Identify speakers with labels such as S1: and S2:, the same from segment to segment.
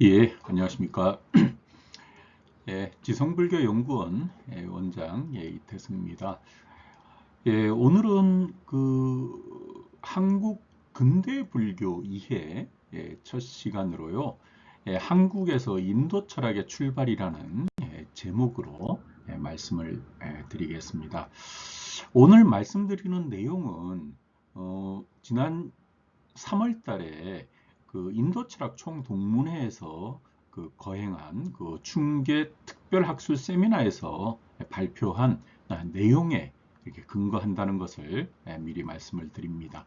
S1: 예, 안녕하십니까. 예, 지성불교연구원 원장 이태승입니다. 예, 오늘은 한국 근대 불교 이해 첫 시간으로요. 한국에서 인도 철학의 출발이라는 제목으로 말씀을 드리겠습니다. 오늘 말씀드리는 내용은 지난 3월 달에 인도 철학 총동문회에서 거행한 중계 특별학술 세미나에서 발표한 내용에 이렇게 근거한다는 것을 미리 말씀을 드립니다.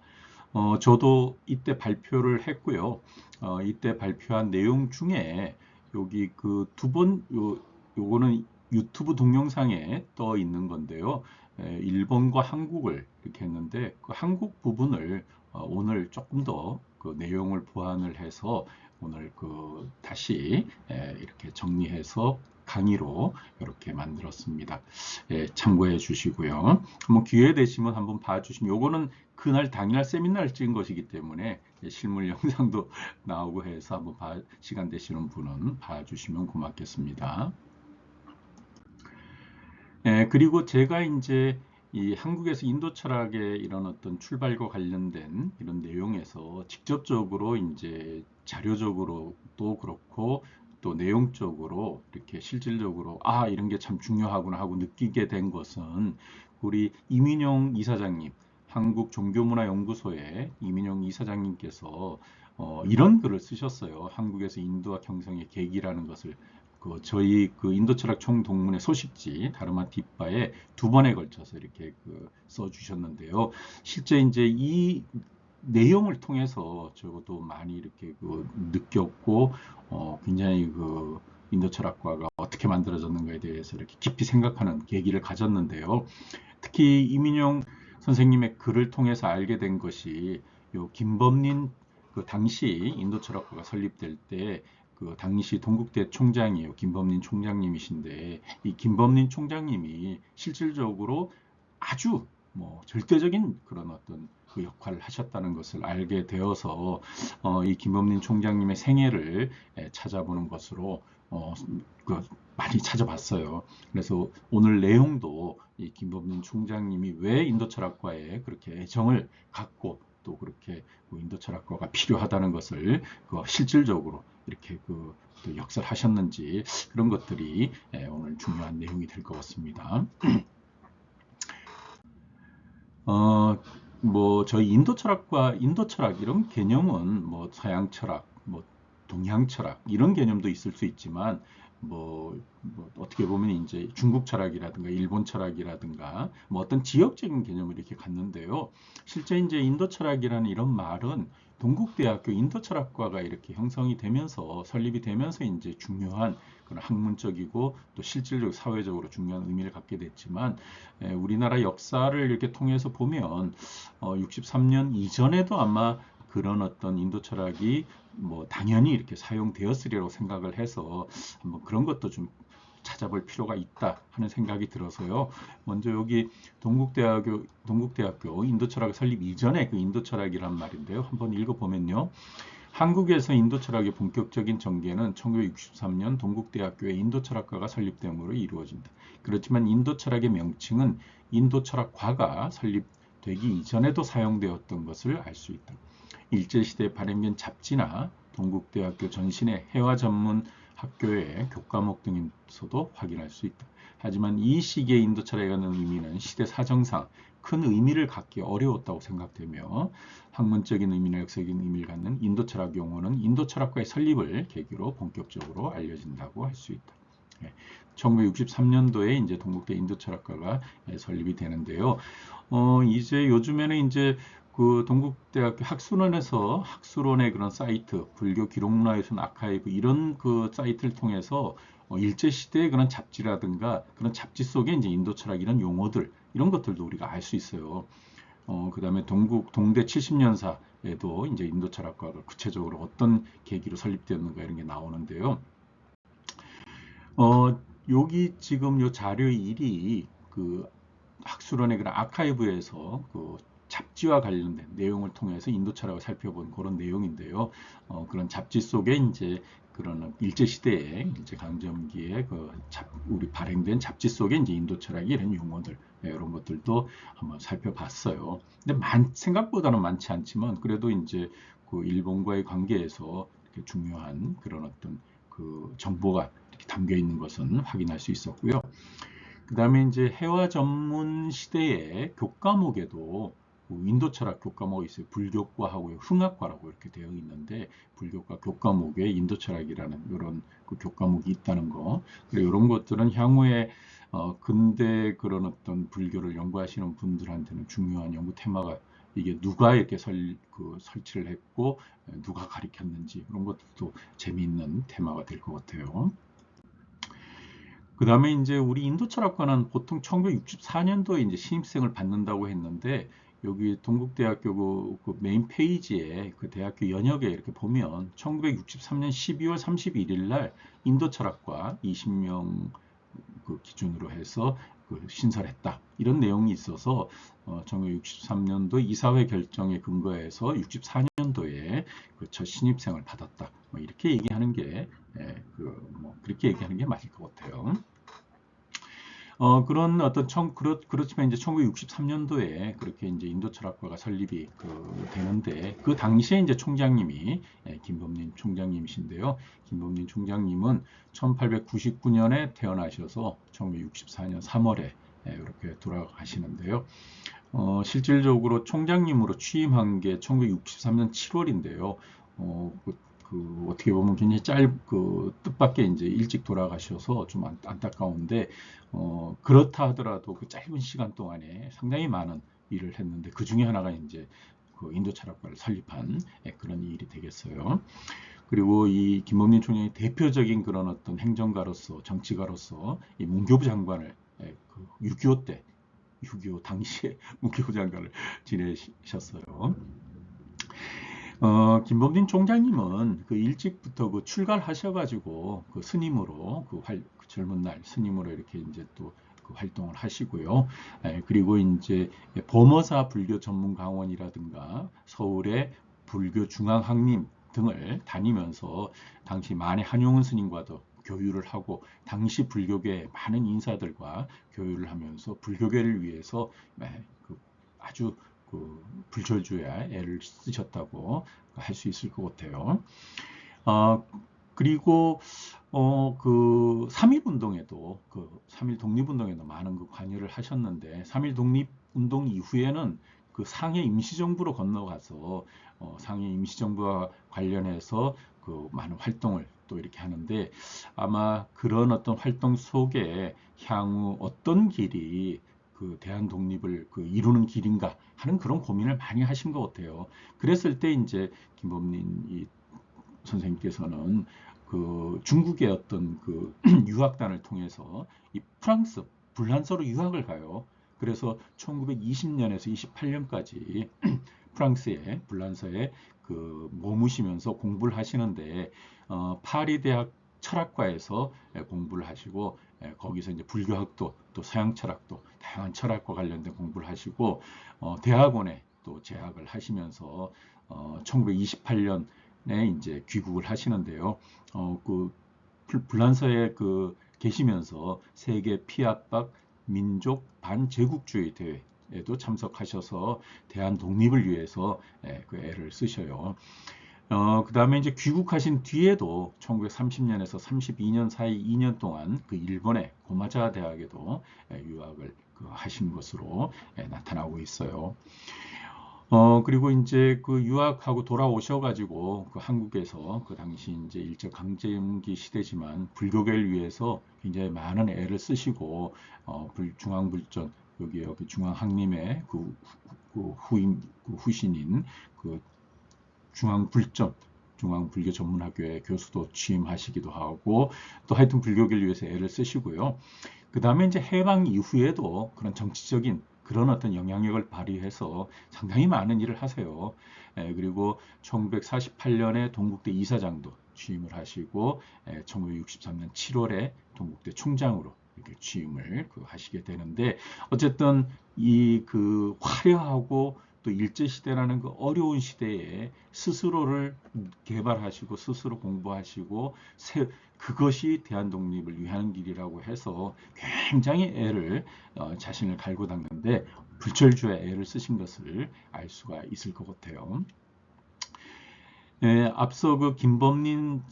S1: 저도 이때 발표를 했고요. 이때 발표한 내용 중에 여기 요거는 유튜브 동영상에 떠 있는 건데요. 일본과 한국을 이렇게 했는데 그 한국 부분을 오늘 조금 더 그 내용을 보완을 해서 오늘 다시 이렇게 정리해서 강의로 이렇게 만들었습니다. 참고해 주시고요. 한번 기회 되시면 한번 봐주시면 요거는 그날 당일날 세미나를 찍은 것이기 때문에 실물 영상도 나오고 해서 한번 시간 되시는 분은 봐주시면 고맙겠습니다. 그리고 제가 이제 이 한국에서 인도 철학의 이런 어떤 출발과 관련된 이런 내용에서 직접적으로 이제 자료적으로도 그렇고 또 내용적으로 이렇게 실질적으로 이런 게 참 중요하구나 하고 느끼게 된 것은 우리 이민용 이사장님, 한국종교문화연구소의 이민용 이사장님께서 이런 글을 쓰셨어요. 한국에서 인도학 형성의 계기라는 것을 저희 인도 철학 총동문회 소식지 다르마 뒷바에 두 번에 걸쳐서 이렇게 써주셨는데요. 실제 이제 이 내용을 통해서 저도 많이 이렇게 느꼈고 굉장히 인도 철학과가 어떻게 만들어졌는가에 대해서 이렇게 깊이 생각하는 계기를 가졌는데요. 특히 이민용 선생님의 글을 통해서 알게 된 것이 요 김범린 당시 인도 철학과가 설립될 때 당시 동국대 총장이에요. 김범린 총장님이신데 이 김범린 총장님이 실질적으로 아주 절대적인 그런 어떤 역할을 하셨다는 것을 알게 되어서 이 김범린 총장님의 생애를 찾아보는 것으로 많이 찾아봤어요. 그래서 오늘 내용도 이 김범린 총장님이 왜 인도 철학과에 그렇게 애정을 갖고 또 그렇게 인도 철학과가 필요하다는 것을 실질적으로 이렇게 또 역사를 하셨는지 그런 것들이 오늘 중요한 내용이 될 것 같습니다. 저희 인도 철학과 인도 철학 이런 개념은 서양 철학, 동양 철학 이런 개념도 있을 수 있지만 어떻게 보면 이제 중국 철학이라든가 일본 철학이라든가 어떤 지역적인 개념을 이렇게 갖는데요. 실제 이제 인도 철학이라는 이런 말은 동국대학교 인도철학과가 이렇게 형성이 되면서 설립이 되면서 이제 중요한 그런 학문적이고 또 실질적 사회적으로 중요한 의미를 갖게 됐지만 우리나라 역사를 이렇게 통해서 보면 63년 이전에도 아마 그런 어떤 인도 철학이 당연히 이렇게 사용되었으리라고 생각을 해서 한번 그런 것도 좀 찾아볼 필요가 있다 하는 생각이 들어서요. 먼저 여기 동국대학교 인도철학 설립 이전에 인도철학이란 말인데요. 한번 읽어보면요. 한국에서 인도철학의 본격적인 전개는 1963년 동국대학교의 인도철학과가 설립됨으로 이루어진다. 그렇지만 인도철학의 명칭은 인도철학과가 설립되기 이전에도 사용되었던 것을 알 수 있다. 일제시대에 발행된 잡지나 동국대학교 전신의 해화 전문 학교의 교과목 등에서도 확인할 수 있다. 하지만 이 시기의 인도 철학에 관한 의미는 시대 사정상 큰 의미를 갖기 어려웠다고 생각되며 학문적인 의미나 역사적인 의미를 갖는 인도 철학 용어는 인도 철학과의 설립을 계기로 본격적으로 알려진다고 할 수 있다. 1963년도에 이제 동국대 인도철학과가 설립이 되는데요. 이제 요즘에는 이제 동국대학교 학술원에서 학술원의 그런 사이트, 불교 기록문화유산 아카이브 이런 사이트를 통해서 일제시대의 그런 잡지라든가 그런 잡지 속에 이제 인도철학 이런 용어들 이런 것들도 우리가 알 수 있어요. 그 다음에 동대 70년사에도 이제 인도철학과가 구체적으로 어떤 계기로 설립되었는가 이런 게 나오는데요. 여기 지금 요 자료 1이 학술원의 그런 아카이브에서 잡지와 관련된 내용을 통해서 인도 철학을 살펴본 그런 내용인데요. 그런 잡지 속에 이제 그런 일제시대에 일제강점기에 우리 발행된 잡지 속에 이제 인도 철학의 이런 용어들, 이런 것들도 한번 살펴봤어요. 근데 생각보다는 많지 않지만 그래도 이제 그 일본과의 관계에서 이렇게 중요한 그런 어떤 그 정보가 이렇게 담겨 있는 것은 확인할 수 있었고요. 그 다음에 이제 해화 전문 시대의 교과목에도 인도 철학 교과목이 있어요. 불교과하고 흥학과라고 이렇게 되어 있는데 불교과 교과목에 인도 철학이라는 이런 그 교과목이 있다는 거. 그리고 이런 것들은 향후에 근대 그런 어떤 불교를 연구하시는 분들한테는 중요한 연구 테마가 이게 누가 이렇게 설치를 했고 누가 가르쳤는지 그런 것들도 재미있는 테마가 될 것 같아요. 그 다음에 이제 우리 인도 철학과는 보통 1964년도에 이제 신입생을 받는다고 했는데 여기 동국대학교 그 메인 페이지에 그 대학교 연역에 이렇게 보면 1963년 12월 31일 날 인도 철학과 20명 그 기준으로 해서 그 신설했다. 이런 내용이 있어서 1963년도 이사회 결정에 근거해서 64년도에 그 첫 신입생을 받았다. 뭐 이렇게 얘기하는 게 그렇게 얘기하는 게 맞을 것 같아요. 그런 어떤 그렇지만 이제 1963년도에 그렇게 이제 인도 철학과가 설립이 되는데 그 당시에 이제 총장님이 김범린 총장님이신데요. 김범린 총장님은 1899년에 태어나셔서 1964년 3월에 이렇게 돌아가시는데요. 실질적으로 총장님으로 취임한 게 1963년 7월인데요. 어떻게 보면 굉장히 뜻밖의 이제 일찍 돌아가셔서 좀 안타까운데, 그렇다 하더라도 그 짧은 시간 동안에 상당히 많은 일을 했는데, 그 중에 하나가 이제 그 인도 철학과를 설립한 그런 일이 되겠어요. 그리고 이 김범민 총장이 대표적인 그런 어떤 행정가로서, 정치가로서 이 문교부 장관을 6.25 때, 6.25 당시에 문교부 장관을 지내셨어요. 김범진 총장님은 그 일찍부터 그 출가를 하셔가지고 그 스님으로 그 젊은 날 스님으로 이렇게 이제 또 그 활동을 하시고요. 그리고 이제 범어사 불교 전문 강원이라든가 서울의 불교 중앙학림 등을 다니면서 당시 만해 한용운 스님과도 교류를 하고 당시 불교계 많은 인사들과 교류를 하면서 불교계를 위해서 아주 불철주야 애를 쓰셨다고 할 수 있을 것 같아요. 그리고 그 3.1 운동에도 3.1 독립운동에도 많은 관여를 하셨는데 3.1 독립운동 이후에는 그 상해 임시정부로 건너가서 상해 임시정부와 관련해서 그 많은 활동을 또 이렇게 하는데 아마 그런 어떤 활동 속에 향후 어떤 길이 그 대한 독립을 이루는 길인가 하는 그런 고민을 많이 하신 것 같아요. 그랬을 때 이제 김범린 선생님께서는 그 중국의 어떤 그 유학단을 통해서 이 프랑스 불란서로 유학을 가요. 그래서 1920년에서 28년까지 프랑스의 불란서에 머무시면서 공부를 하시는데 파리 대학 철학과에서 공부를 하시고 거기서 이제 불교학도 또 서양 철학도 다양한 철학과 관련된 공부를 하시고 대학원에 또 재학을 하시면서 1928년에 이제 귀국을 하시는데요. 불란서에 계시면서 세계 피압박 민족 반제국주의 대회에도 참석하셔서 대한 독립을 위해서 그 애를 쓰셔요. 그 다음에 이제 귀국하신 뒤에도 1930년에서 32년 사이 2년 동안 그 일본의 고마자 대학에도 유학을 하신 것으로 나타나고 있어요. 그리고 이제 그 유학하고 돌아오셔가지고 그 한국에서 그 당시 이제 일제 강점기 시대지만 불교계를 위해서 굉장히 많은 애를 쓰시고 중앙불전 여기 중앙학림의 후신인 그 중앙불전 중앙불교 전문학교의 교수도 취임하시기도 하고 또 하여튼 불교계를 위해서 애를 쓰시고요. 그 다음에 이제 해방 이후에도 그런 정치적인 그런 어떤 영향력을 발휘해서 상당히 많은 일을 하세요. 그리고 1948년에 동국대 이사장도 취임을 하시고 1963년 7월에 동국대 총장으로 이렇게 취임을 하시게 되는데 어쨌든 이 화려하고 또 일제시대라는 그 어려운 시대에 스스로를 개발하시고 스스로 공부하시고 그것이 대한독립을 위한 길이라고 해서 굉장히 애를 자신을 갈고 닦는데 불철주야 애를 쓰신 것을 알 수가 있을 것 같아요. 앞서 그 김범린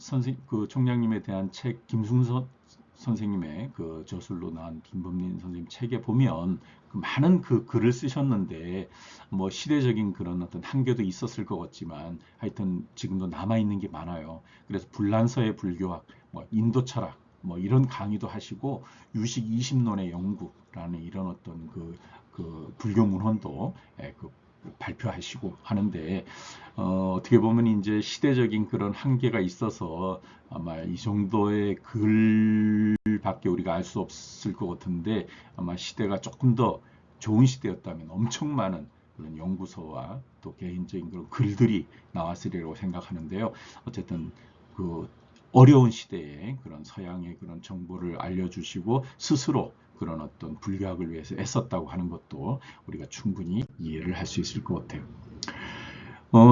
S1: 그 총장님에 대한 책, 김승선 선생님의 그 저술로 나온 김범린 선생님 책에 보면 그 많은 그 글을 쓰셨는데 뭐 시대적인 그런 어떤 한계도 있었을 것 같지만 하여튼 지금도 남아 있는 게 많아요. 그래서 불란서의 불교학, 뭐 인도 철학, 뭐 이런 강의도 하시고 유식 20논의 연구라는 이런 어떤 그 불교 문헌도 그 발표하시고 하는데 어떻게 보면 이제 시대적인 그런 한계가 있어서 아마 이 정도의 글밖에 우리가 알 수 없을 것 같은데 아마 시대가 조금 더 좋은 시대였다면 엄청 많은 그런 연구서와 또 개인적인 그런 글들이 나왔으리라고 생각하는데요. 어쨌든 그 어려운 시대에 그런 서양의 그런 정보를 알려주시고 스스로 그런 어떤 불교학을 위해서 애썼다고 하는 것도 우리가 충분히 이해를 할 수 있을 것 같아요.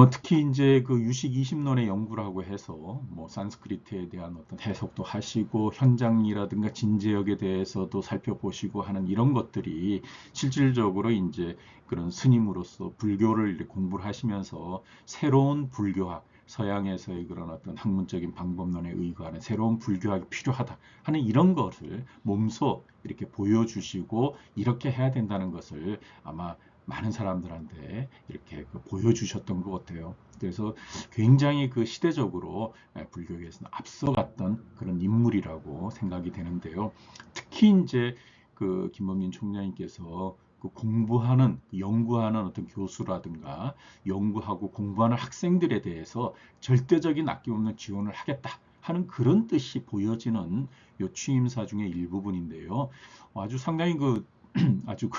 S1: 특히 이제 그 유식 20논의 연구라고 해서 뭐 산스크리트에 대한 어떤 해석도 하시고 현장이라든가 진제역에 대해서도 살펴보시고 하는 이런 것들이 실질적으로 이제 그런 스님으로서 불교를 공부를 하시면서 새로운 불교학, 서양에서의 그런 어떤 학문적인 방법론에 의거하는 새로운 불교학이 필요하다 하는 이런 것을 몸소 이렇게 보여주시고 이렇게 해야 된다는 것을 아마 많은 사람들한테 이렇게 보여주셨던 것 같아요. 그래서 굉장히 그 시대적으로 불교계에서는 앞서갔던 그런 인물이라고 생각이 되는데요. 특히 이제 그 김범민 총장님께서 그 공부하는, 연구하는 어떤 교수라든가 연구하고 공부하는 학생들에 대해서 절대적인 아낌없는 지원을 하겠다 하는 그런 뜻이 보여지는 요 취임사 중에 일부분인데요. 아주 상당히 아주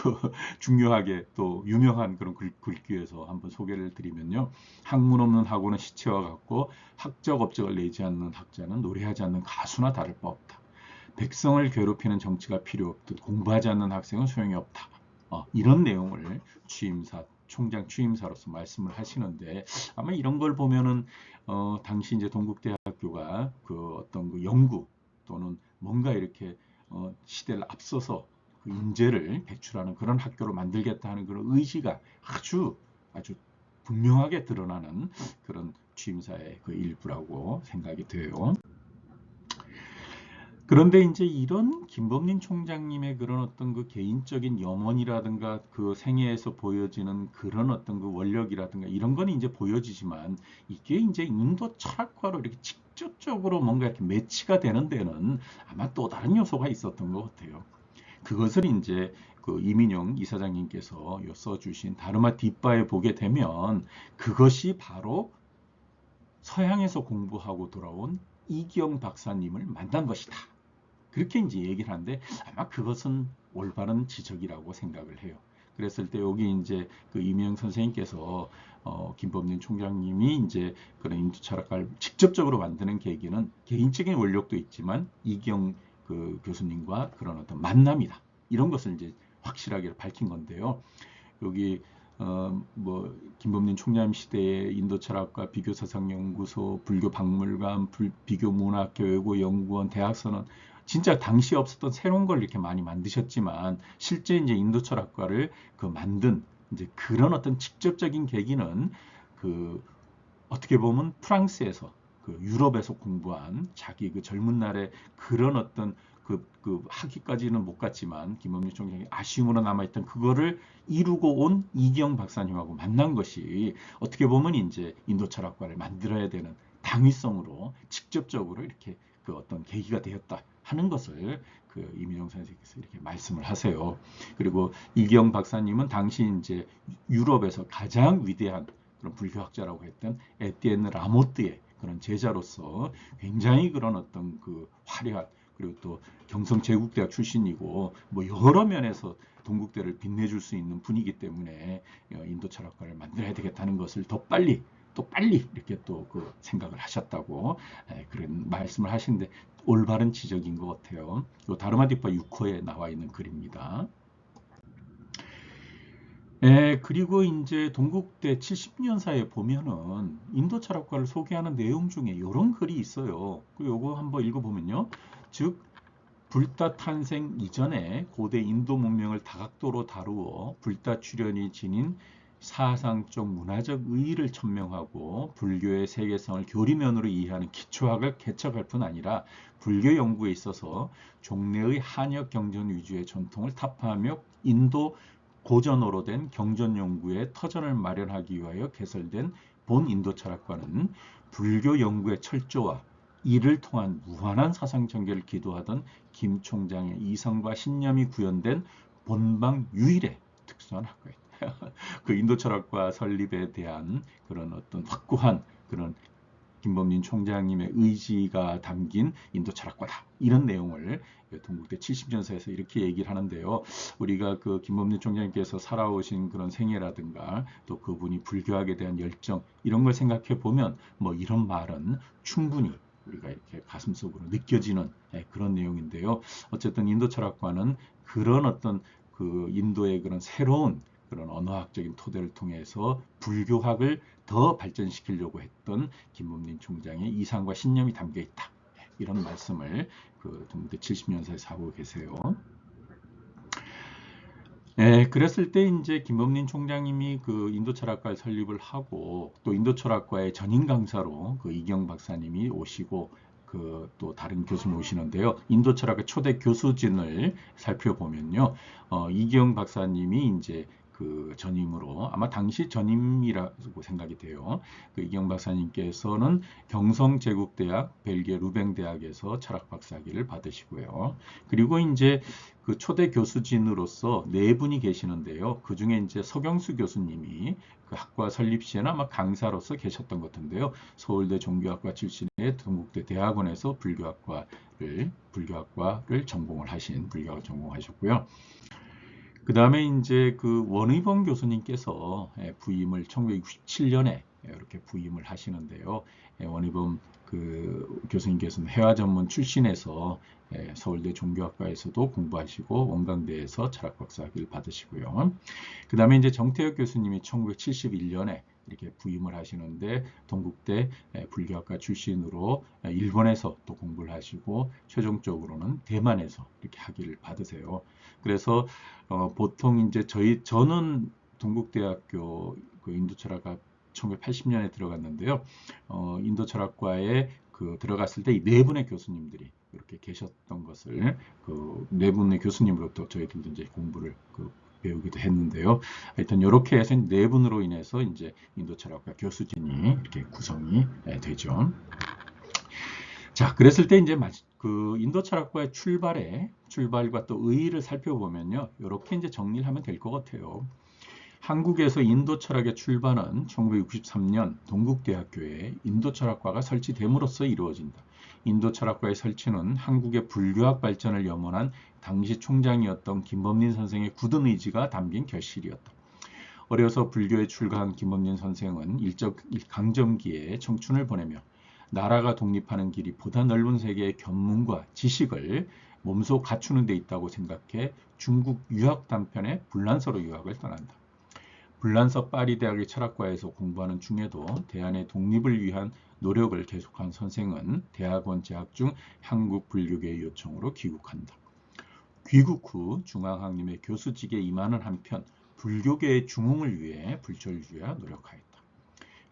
S1: 중요하게 또 유명한 그런 글귀에서 한번 소개를 드리면요. 학문 없는 학원은 시체와 같고 학적 업적을 내지 않는 학자는 노래하지 않는 가수나 다를 바 없다. 백성을 괴롭히는 정치가 필요 없듯 공부하지 않는 학생은 소용이 없다. 이런 내용을 총장 취임사로서 말씀을 하시는데 아마 이런 걸 보면은 당시 이제 동국대학교가 그 어떤 그 연구 또는 뭔가 이렇게 시대를 앞서서 그 인재를 배출하는 그런 학교로 만들겠다 하는 그런 의지가 아주 분명하게 드러나는 그런 취임사의 그 일부라고 생각이 돼요. 그런데 이제 이런 김범린 총장님의 그런 어떤 그 개인적인 염원이라든가 그 생애에서 보여지는 그런 어떤 그 원력이라든가 이런 건 이제 보여지지만 이게 이제 인도 철학과로 이렇게 직접적으로 뭔가 이렇게 매치가 되는 데는 아마 또 다른 요소가 있었던 것 같아요. 그것을 이제 그 이민영 이사장님께서 써주신 다르마 뒷바에 보게 되면 그것이 바로 서양에서 공부하고 돌아온 이기영 박사님을 만난 것이다. 그렇게 이제 얘기를 하는데 아마 그것은 올바른 지적이라고 생각을 해요. 그랬을 때 여기 이제 그 이명 선생님께서 김범린 총장님이 이제 그런 인두철학과를 직접적으로 만드는 계기는 개인적인 원력도 있지만 이경 그 교수님과 그런 어떤 만남이다. 이런 것을 이제 확실하게 밝힌 건데요. 여기 뭐 김범린 총장 시대의 인도철학과 비교사상연구소, 불교박물관, 비교문학교육고 연구원, 대학선언 진짜 당시 없었던 새로운 걸 이렇게 많이 만드셨지만 실제 이제 인도철학과를 그 만든 이제 그런 어떤 직접적인 계기는 그 어떻게 보면 프랑스에서 그 유럽에서 공부한 자기 그 젊은 날에 그런 어떤 그 학위까지는 못 갔지만 김범리 총장이 아쉬움으로 남아있던 그거를 이루고 온 이경 박사님하고 만난 것이 어떻게 보면 이제 인도 철학과를 만들어야 되는 당위성으로 직접적으로 이렇게 그 어떤 계기가 되었다 하는 것을 그 이민영 선생님께서 이렇게 말씀을 하세요. 그리고 이경 박사님은 당시 이제 유럽에서 가장 위대한 그런 불교학자라고 했던 에티엔 라모트의 그런 제자로서 굉장히 그런 어떤 그 화려한 그리고 또 경성 제국대학 출신이고 뭐 여러 면에서 동국대를 빛내줄 수 있는 분이기 때문에 인도 철학과를 만들어야 되겠다는 것을 더 빨리 또 빨리 이렇게 또 그 생각을 하셨다고 그런 말씀을 하시는데 올바른 지적인 것 같아요. 이 다르마디파 6호에 나와 있는 글입니다. 그리고 이제 동국대 70년사에 보면은 인도 철학과를 소개하는 내용 중에 이런 글이 있어요. 그 요거 한번 읽어보면요. 즉, 불타 탄생 이전에 고대 인도 문명을 다각도로 다루어 불타 출현이 지닌 사상적 문화적 의의를 천명하고 불교의 세계성을 교리면으로 이해하는 기초학을 개척할 뿐 아니라 불교 연구에 있어서 종래의 한역 경전 위주의 전통을 타파하며 인도 고전어로 된 경전 연구의 터전을 마련하기 위하여 개설된 본 인도 철학과는 불교 연구의 철저와 이를 통한 무한한 사상 전개를 기도하던 김 총장의 이성과 신념이 구현된 본방 유일의 특수한 학과입니다. 그 인도 철학과 설립에 대한 그런 어떤 확고한 그런 김범린 총장님의 의지가 담긴 인도 철학과다. 이런 내용을 동국대 70년사에서 이렇게 얘기를 하는데요. 우리가 그 김범린 총장님께서 살아오신 그런 생애라든가 또 그분이 불교학에 대한 열정 이런 걸 생각해 보면 뭐 이런 말은 충분히 우리가 이렇게 가슴속으로 느껴지는 그런 내용인데요. 어쨌든 인도 철학과는 그런 어떤 그 인도의 그런 새로운 그런 언어학적인 토대를 통해서 불교학을 더 발전시키려고 했던 김범린 총장의 이상과 신념이 담겨 있다. 이런 말씀을 그 동국대 70년사에서 하고 계세요. 그랬을 때 이제 김범린 총장님이 그 인도 철학과를 설립을 하고 또 인도 철학과의 전임 강사로 그 이경 박사님이 오시고 그 또 다른 교수님 오시는데요. 인도 철학의 초대 교수진을 살펴보면요. 이경 박사님이 이제 그 전임으로 아마 당시 전임이라고 생각이 돼요. 그 이경 박사님께서는 경성제국대학, 벨기에 루뱅대학에서 철학 박사학위를 받으시고요. 그리고 이제 그 초대 교수진으로서 네 분이 계시는데요. 그 중에 이제 서경수 교수님이 그 학과 설립 시에는 아마 강사로서 계셨던 것 같은데요. 서울대 종교학과 출신의 동국대 대학원에서 불교학과를 전공을 하신 불교학을 전공하셨고요. 그 다음에 이제 그 원의범 교수님께서 부임을 1967년에 이렇게 부임을 하시는데요. 원의범 그 교수님께서는 회화 전문 출신에서 서울대 종교학과에서도 공부하시고 원광대에서 철학 박사학위를 받으시고요. 그 다음에 이제 정태혁 교수님이 1971년에 이렇게 부임을 하시는데 동국대 불교학과 출신으로 일본에서 또 공부를 하시고 최종적으로는 대만에서 이렇게 학위를 받으세요. 그래서 보통 이제 저는 동국대학교 그 인도철학과 1980년에 들어갔는데요. 인도철학과에 그 들어갔을 때 이 네 분의 교수님들이 이렇게 계셨던 것을 그 네 분의 교수님으로부터 저희들도 이제 공부를 배우기도 했는데요. 하여튼 이렇게 해서 네 분으로 인해서 이제 인도철학과 교수진이 이렇게 구성이 되죠. 자, 그랬을 때 이제 그 인도 철학과의 출발과 또 의의를 살펴보면요. 이렇게 이제 정리를 하면 될 것 같아요. 한국에서 인도 철학의 출발은 1963년 동국대학교에 인도 철학과가 설치됨으로써 이루어진다. 인도 철학과의 설치는 한국의 불교학 발전을 염원한 당시 총장이었던 김범린 선생의 굳은 의지가 담긴 결실이었다. 어려서 불교에 출가한 김범린 선생은 일적 강점기에 청춘을 보내며 나라가 독립하는 길이 보다 넓은 세계의 견문과 지식을 몸소 갖추는 데 있다고 생각해 중국 유학 단편의 불란서로 유학을 떠난다. 불란서 파리 대학의 철학과에서 공부하는 중에도 대안의 독립을 위한 노력을 계속한 선생은 대학원 재학 중 한국 불교계의 요청으로 귀국한다. 귀국 후 중앙학림의 교수직에 임하는 한편 불교계의 중흥을 위해 불철주야 노력하였다.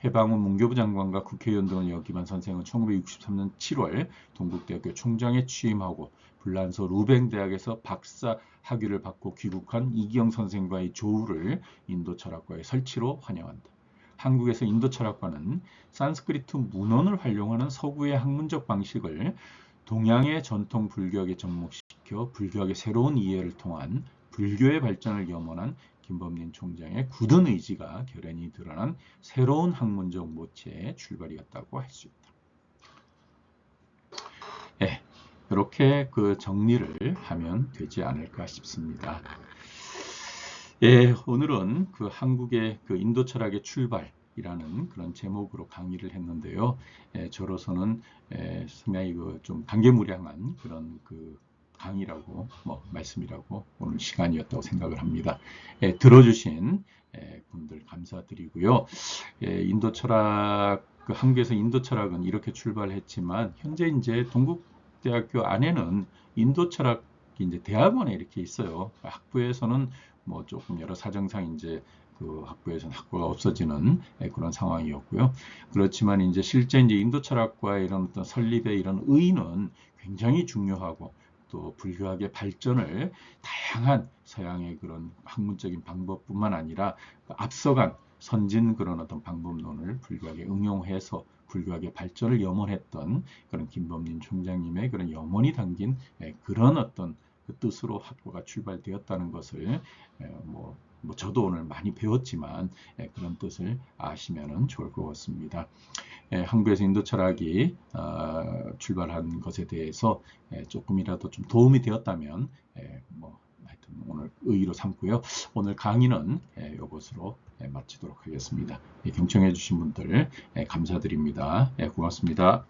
S1: 해방 후 문교부 장관과 국회의원 등을 역임한 선생은 1963년 7월 동국대학교 총장에 취임하고 불란서 루뱅대학에서 박사 학위를 받고 귀국한 이기영 선생과의 조우를 인도철학과의 설치로 환영한다. 한국에서 인도철학과는 산스크리트 문헌을 활용하는 서구의 학문적 방식을 동양의 전통 불교학에 접목시켜 불교학의 새로운 이해를 통한 불교의 발전을 염원한 김범린 총장의 굳은 의지가 결연히 드러난 새로운 학문적 모체의 출발이었다고 할 수 있다. 네, 이렇게 그 정리를 하면 되지 않을까 싶습니다. 오늘은 그 한국의 그 인도 철학의 출발이라는 그런 제목으로 강의를 했는데요. 저로서는 상당히 좀 단계무량한 그런 그 강의라고 말씀이라고 오늘 시간이었다고 생각을 합니다. 들어주신 분들 감사드리고요. 인도 철학, 한국에서 인도 철학은 이렇게 출발했지만 현재 이제 동국대학교 안에는 인도 철학이 이제 대학원에 이렇게 있어요. 학부에서는 뭐 조금 여러 사정상 이제 그 학부에서는 학부가 없어지는 그런 상황이었고요. 그렇지만 이제 실제 이제 인도 철학과의 이런 어떤 설립의 이런 의의는 굉장히 중요하고 또 불교학의 발전을 다양한 서양의 그런 학문적인 방법뿐만 아니라 앞서간 선진 그런 어떤 방법론을 불교학에 응용해서 불교학의 발전을 염원했던 그런 김범린 총장님의 그런 염원이 담긴 그런 어떤 그 뜻으로 학부가 출발되었다는 것을 뭐 저도 오늘 많이 배웠지만 그런 뜻을 아시면 좋을 것 같습니다. 한국에서 인도 철학이 출발한 것에 대해서 조금이라도 좀 도움이 되었다면 뭐 하여튼 오늘 의의로 삼고요. 오늘 강의는 이것으로 마치도록 하겠습니다. 경청해 주신 분들 감사드립니다. 고맙습니다.